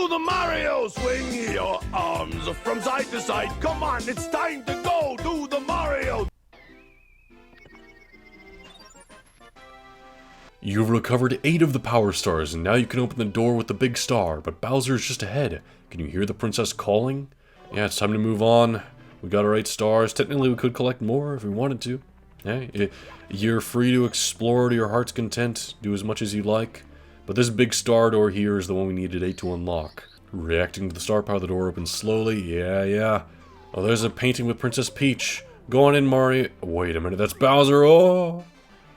Do the Mario! Swing your arms from side to side. Come on, it's time to go. Do the Mario! You've recovered 8 of the power stars, and now you can open the door with the big star, but Bowser is just ahead. Can you hear the princess calling? Yeah, it's time to move on. We got our 8 stars. Technically, we could collect more if we wanted to. Hey, you're free to explore to your heart's content, do as much as you like. But this big star door here is the one we needed 8 to unlock. Reacting to the star power, the door opens slowly. Yeah. Oh, there's a painting with Princess Peach. Go on in, Mario. Wait a minute, that's Bowser. Oh!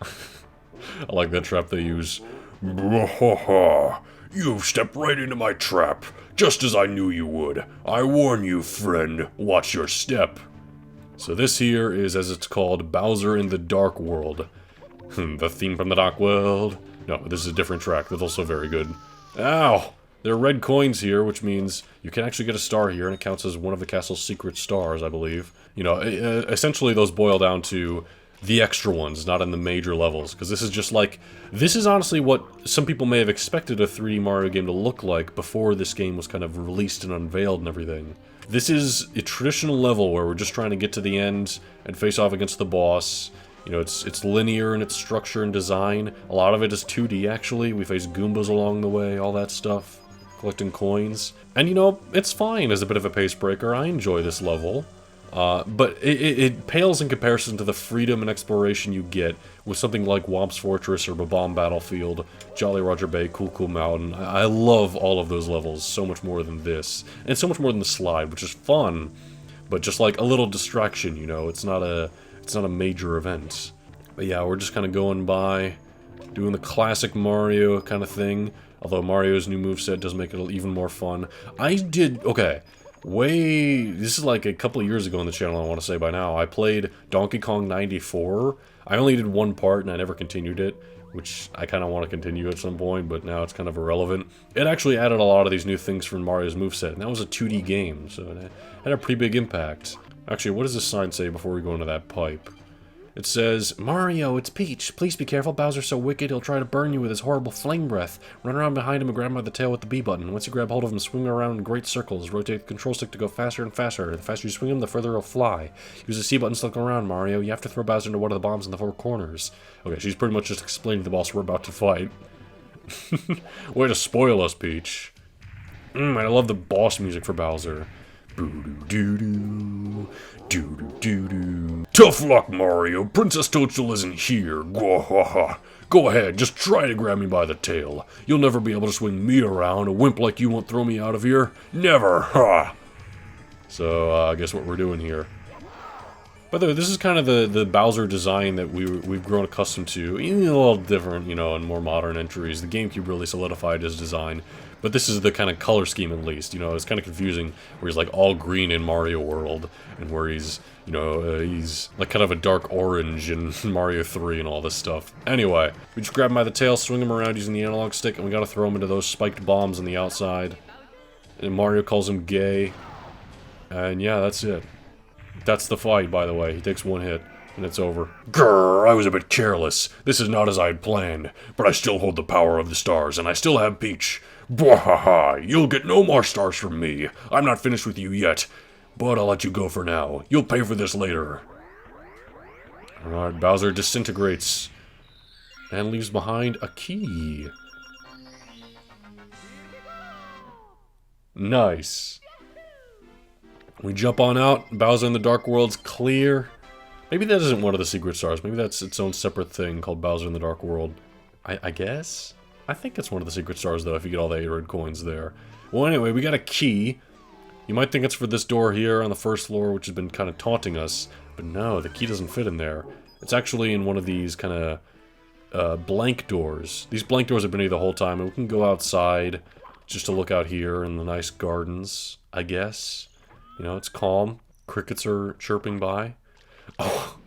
I like that trap they use. You've stepped right into my trap, just as I knew you would. I warn you, friend. Watch your step. So this here is, as it's called, Bowser in the Dark World. The theme from the Dark World. No, this is a different track. That's also very good. Ow! There are red coins here, which means you can actually get a star here, and it counts as one of the castle's secret stars, I believe. You know, essentially those boil down to the extra ones, not in the major levels, because this is just like, this is honestly what some people may have expected a 3D Mario game to look like before this game was kind of released and unveiled and everything. This is a traditional level where we're just trying to get to the end and face off against the boss. You know, it's linear in its structure and design. A lot of it is 2D, actually. We face Goombas along the way, all that stuff. Collecting coins. And, you know, it's fine as a bit of a pace breaker. I enjoy this level. But it pales in comparison to the freedom and exploration you get with something like Womp's Fortress or Bomb Battlefield, Jolly Roger Bay, Cool Mountain. I love all of those levels so much more than this. And so much more than the slide, which is fun, but just like a little distraction, you know? It's not a major event. But yeah, we're just kind of going by, doing the classic Mario kind of thing, although Mario's new moveset does make it even more fun. Okay. This is like a couple of years ago on the channel, I want to say by now. I played Donkey Kong 94. I only did one part and I never continued it, which I kind of want to continue at some point, but now it's kind of irrelevant. It actually added a lot of these new things from Mario's moveset, and that was a 2D game, so it had a pretty big impact. Actually, what does this sign say before we go into that pipe? It says, Mario, it's Peach. Please be careful. Bowser's so wicked, he'll try to burn you with his horrible flame breath. Run around behind him and grab him by the tail with the B button. Once you grab hold of him, swing around in great circles. Rotate the control stick to go faster and faster. The faster you swing him, the further he'll fly. Use the C button to look around, Mario. You have to throw Bowser into one of the bombs in the 4 corners. Okay, she's pretty much just explaining the boss we're about to fight. Way to spoil us, Peach. I love the boss music for Bowser. Boo-doo-doo-doo. Doo-doo-doo-doo. Tough luck, Mario. Princess Toadstool isn't here. Go ahead, just try to grab me by the tail. You'll never be able to swing me around. A wimp like you won't throw me out of here. Never. Ha! So, I guess what we're doing here. By the way, this is kind of the Bowser design that we've grown accustomed to. Even a little different, you know, in more modern entries. The GameCube really solidified his design. But this is the kind of color scheme, at least. You know, it's kind of confusing where he's like all green in Mario World, and where he's, you know, he's like kind of a dark orange in Mario 3 and all this stuff. Anyway, we just grab him by the tail, swing him around using the analog stick, and we gotta throw him into those spiked bombs on the outside. And Mario calls him gay. And yeah, that's it. That's the fight, by the way. He takes one hit, and it's over. Grrr, I was a bit careless. This is not as I had planned, but I still hold the power of the stars, and I still have Peach. Bwahaha, you'll get no more stars from me. I'm not finished with you yet, but I'll let you go for now. You'll pay for this later. Alright, Bowser disintegrates, and leaves behind a key. Nice. We jump on out. Bowser in the Dark World's clear. Maybe that isn't one of the secret stars. Maybe that's its own separate thing called Bowser in the Dark World. I guess? I think it's one of the secret stars, though, if you get all the 8 red coins there. Well, anyway, we got a key. You might think it's for this door here on the first floor, which has been kind of taunting us. But no, the key doesn't fit in there. It's actually in one of these kind of blank doors. These blank doors have been here the whole time, and we can go outside just to look out here in the nice gardens, I guess. You know, it's calm. Crickets are chirping by. Oh,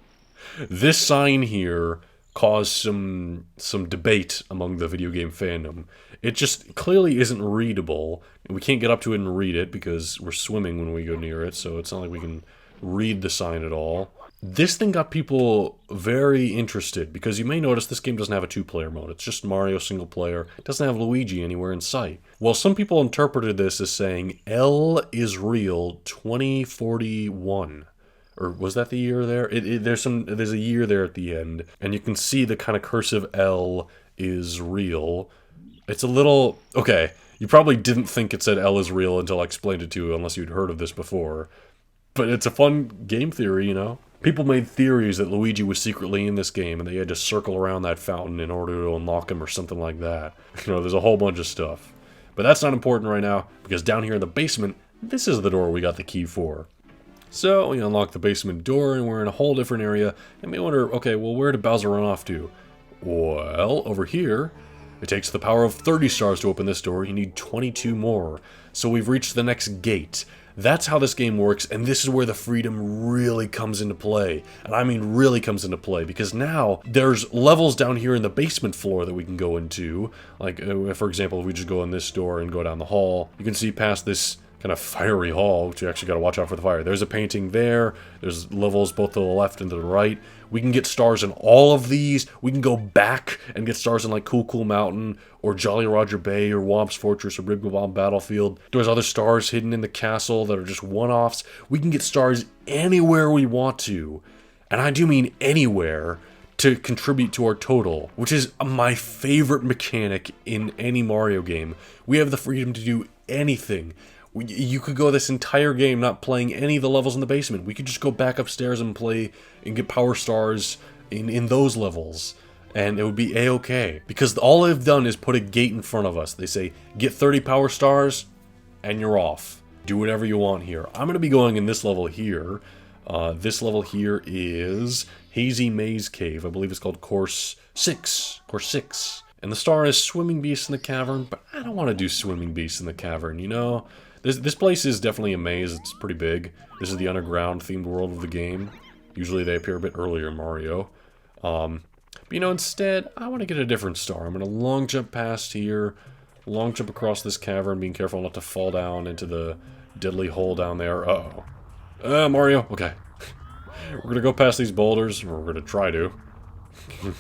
this sign here caused some debate among the video game fandom. It just clearly isn't readable. We can't get up to it and read it because we're swimming when we go near it, so it's not like we can read the sign at all. This thing got people very interested, because you may notice this game doesn't have a two-player mode. It's just Mario single player. It doesn't have Luigi anywhere in sight. Well, some people interpreted this as saying L is real 2041. Or was that the year there? There's a year there at the end, and you can see the kind of cursive L is real. It's a little... Okay, you probably didn't think it said L is real until I explained it to you, unless you'd heard of this before. But it's a fun game theory, you know? People made theories that Luigi was secretly in this game, and they had to circle around that fountain in order to unlock him or something like that. You know, there's a whole bunch of stuff. But that's not important right now, because down here in the basement, this is the door we got the key for. So, we unlock the basement door, and we're in a whole different area, and we wonder, okay, well, where did Bowser run off to? Well, over here, it takes the power of 30 stars to open this door. You need 22 more. So we've reached the next gate. That's how this game works, and this is where the freedom really comes into play. And I mean really comes into play, because now there's levels down here in the basement floor that we can go into. Like, for example, if we just go in this door and go down the hall, you can see past this kind of fiery hall, which you actually got to watch out for the fire. There's a painting there. There's levels both to the left and to the right. We can get stars in all of these. We can go back and get stars in like Cool Cool Mountain or Jolly Roger Bay or Womp's Fortress or Ribblebomb Battlefield. There's other stars hidden in the castle that are just one-offs. We can get stars anywhere we want to. And I do mean anywhere, to contribute to our total, which is my favorite mechanic in any Mario game. We have the freedom to do anything. You could go this entire game not playing any of the levels in the basement. We could just go back upstairs and play and get power stars in those levels. And it would be a-okay. Because all they've done is put a gate in front of us. They say, get 30 power stars, and you're off. Do whatever you want here. I'm going to be going in this level here. This level here is Hazy Maze Cave. I believe it's called Course 6. Course 6. And the star is Swimming Beast in the Cavern, but I don't want to do Swimming Beast in the Cavern, you know? This place is definitely a maze. It's pretty big. This is the underground themed world of the game. Usually they appear a bit earlier in Mario. But you know, instead, I want to get a different star. I'm going to long jump past here, long jump across this cavern, being careful not to fall down into the deadly hole down there. Uh-oh. Mario. Okay. We're going to go past these boulders, or we're going to try to.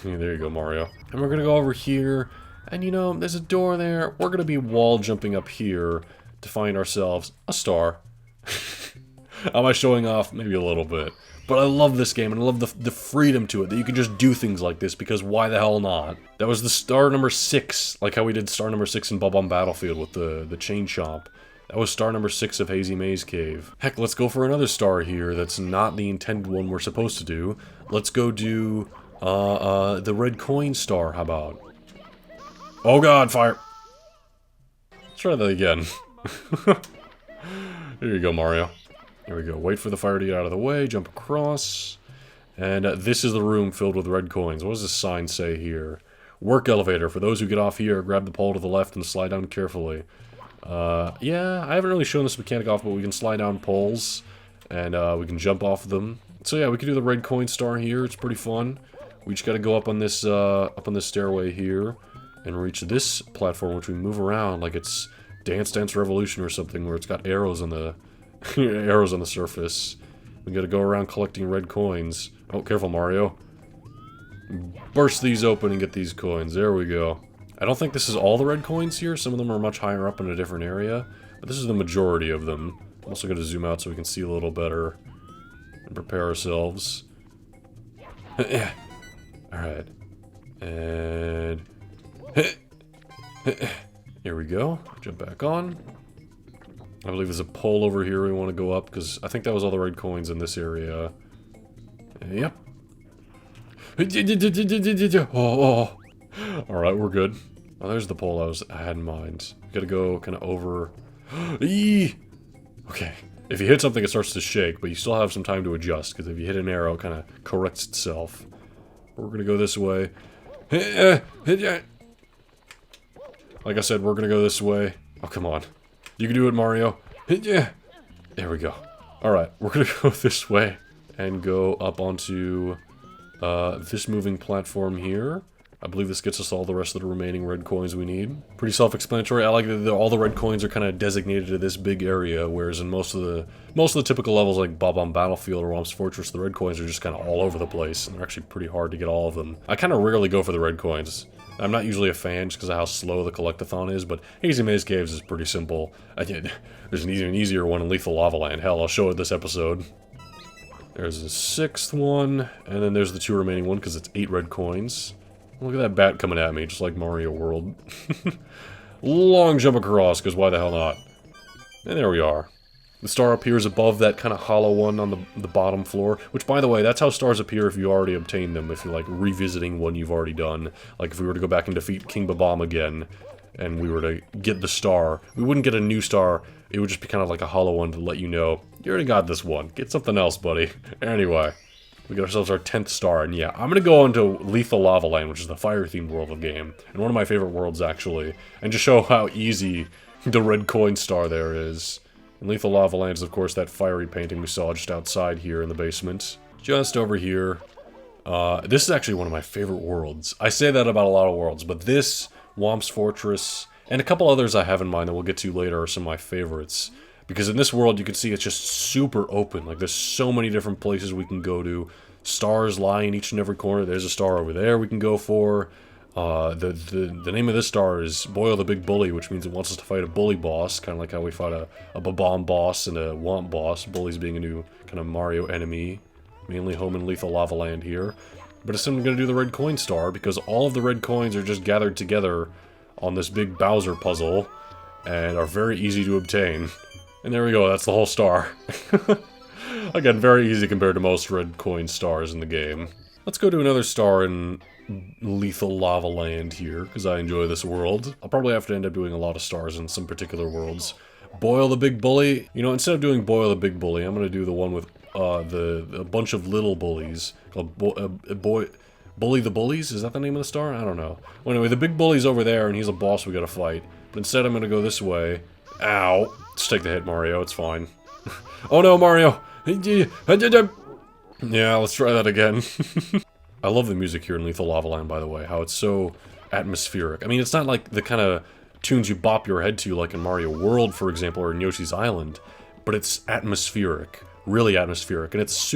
There you go, Mario. And we're going to go over here, and you know, there's a door there. We're going to be wall jumping up here to find ourselves a star. Am I showing off? Maybe a little bit. But I love this game, and I love the freedom to it, that you can just do things like this, because why the hell not? That was the star number 6, like how we did star number 6 in Bob-omb Battlefield with the chain chomp. That was star number 6 of Hazy Maze Cave. Heck, let's go for another star here that's not the intended one we're supposed to do. Let's go do, the red coin star, how about? Oh god, fire! Let's try that again. There you go, Mario. There we go. Wait for the fire to get out of the way, jump across. And this is the room filled with red coins. What does this sign say here? Work elevator. For those who get off here, grab the pole to the left and slide down carefully. Yeah, I haven't really shown this mechanic off, but we can slide down poles. And we can jump off of them. So yeah, we can do the red coin star here. It's pretty fun. We just gotta go up on this stairway here. And reach this platform, which we move around like it's Dance Dance Revolution or something, where it's got arrows on the arrows on the surface. We gotta go around collecting red coins. Oh, careful, Mario. Burst these open and get these coins. There we go. I don't think this is all the red coins here. Some of them are much higher up in a different area. But this is the majority of them. I'm also gonna zoom out so we can see a little better. And prepare ourselves. Alright. And... Here we go. Jump back on. I believe there's a pole over here we want to go up, because I think that was all the red coins in this area. Yep. Oh. Alright, we're good. Oh, there's the pole I had in mind. Gotta go kind of over... Okay. If you hit something, it starts to shake, but you still have some time to adjust, because if you hit an arrow, it kind of corrects itself. We're gonna go this way. Like I said, we're gonna go this way. Oh, come on. You can do it, Mario. Yeah. There we go. Alright, we're gonna go this way and go up onto this moving platform here. I believe this gets us all the rest of the remaining red coins we need. Pretty self-explanatory. I like that all the red coins are kind of designated to this big area, whereas in most of the typical levels like Bob-omb Battlefield or Whomp's Fortress, the red coins are just kind of all over the place, and they're actually pretty hard to get all of them. I kind of rarely go for the red coins. I'm not usually a fan just because of how slow the collectathon is, but Hazy Maze Caves is pretty simple. There's an easier one in Lethal Lava Land. Hell, I'll show it this episode. There's a 6th one, and then there's the 2 remaining one because it's 8 red coins. Look at that bat coming at me, just like Mario World. Long jump across, because why the hell not? And there we are. The star appears above that kind of hollow one on the bottom floor, which, by the way, that's how stars appear if you already obtained them, if you're, like, revisiting one you've already done. Like, if we were to go back and defeat King Bob-omb again, and we were to get the star, we wouldn't get a new star, it would just be kind of like a hollow one to let you know, you already got this one, get something else, buddy. Anyway, we got ourselves our 10th star, and yeah, I'm gonna go into Lethal Lava Land, which is the fire-themed world of the game, and one of my favorite worlds, actually, and just show how easy the red coin star there is. And Lethal Lava Land is, of course, that fiery painting we saw just outside here in the basement. Just over here. This is actually one of my favorite worlds. I say that about a lot of worlds, but this, Whomp's Fortress, and a couple others I have in mind that we'll get to later are some of my favorites. Because in this world, you can see it's just super open. Like, there's so many different places we can go to. Stars lie in each and every corner. There's a star over there we can go for. The name of this star is Boyle the Big Bully, which means it wants us to fight a bully boss, kind of like how we fought a Bob-omb boss and a Whomp boss, bullies being a new kind of Mario enemy, mainly home in Lethal Lava Land here. But it's going to do the red coin star, because all of the red coins are just gathered together on this big Bowser puzzle, and are very easy to obtain. And there we go, that's the whole star. Again, very easy compared to most red coin stars in the game. Let's go to another star in Lethal Lava Land here, because I enjoy this world. I'll probably have to end up doing a lot of stars in some particular worlds. Boyle the Big Bully. You know, instead of doing Boyle the Big Bully, I'm going to do the one with a bunch of little bullies. Called Bully the Bullies? Is that the name of the star? I don't know. Well, anyway, the big bully's over there, and he's a boss we gotta fight. But instead, I'm gonna go this way. Ow! Just take the hit, Mario. It's fine. Oh no, Mario! Yeah, let's try that again. I love the music here in Lethal Lava Land, by the way. How it's so atmospheric. I mean, it's not like the kind of tunes you bop your head to, like in Mario World, for example, or in Yoshi's Island. But it's atmospheric. Really atmospheric. And it's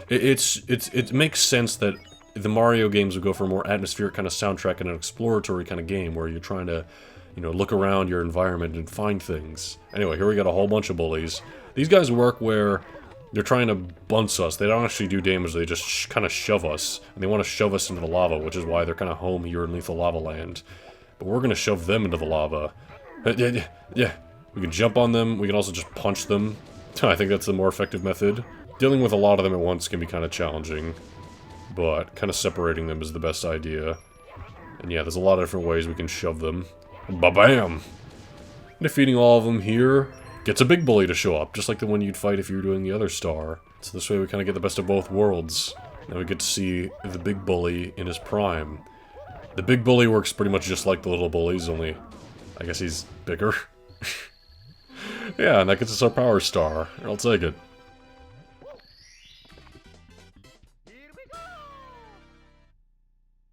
it makes sense that the Mario games would go for a more atmospheric kind of soundtrack and an exploratory kind of game where you're trying to, you know, look around your environment and find things. Anyway, here we got a whole bunch of bullies. These guys work where they're trying to bunce us. They don't actually do damage, they just kind of shove us. And they want to shove us into the lava, which is why they're kind of home here in Lethal Lava Land. But we're going to shove them into the lava. Yeah, we can jump on them, we can also just punch them. I think that's the more effective method. Dealing with a lot of them at once can be kind of challenging, but kind of separating them is the best idea. And yeah, there's a lot of different ways we can shove them. Ba-bam! Defeating all of them here gets a big bully to show up, just like the one you'd fight if you were doing the other star. So this way we kind of get the best of both worlds. Now we get to see the big bully in his prime. The big bully works pretty much just like the little bullies, only I guess he's bigger. Yeah, and that gets us our power star. I'll take it.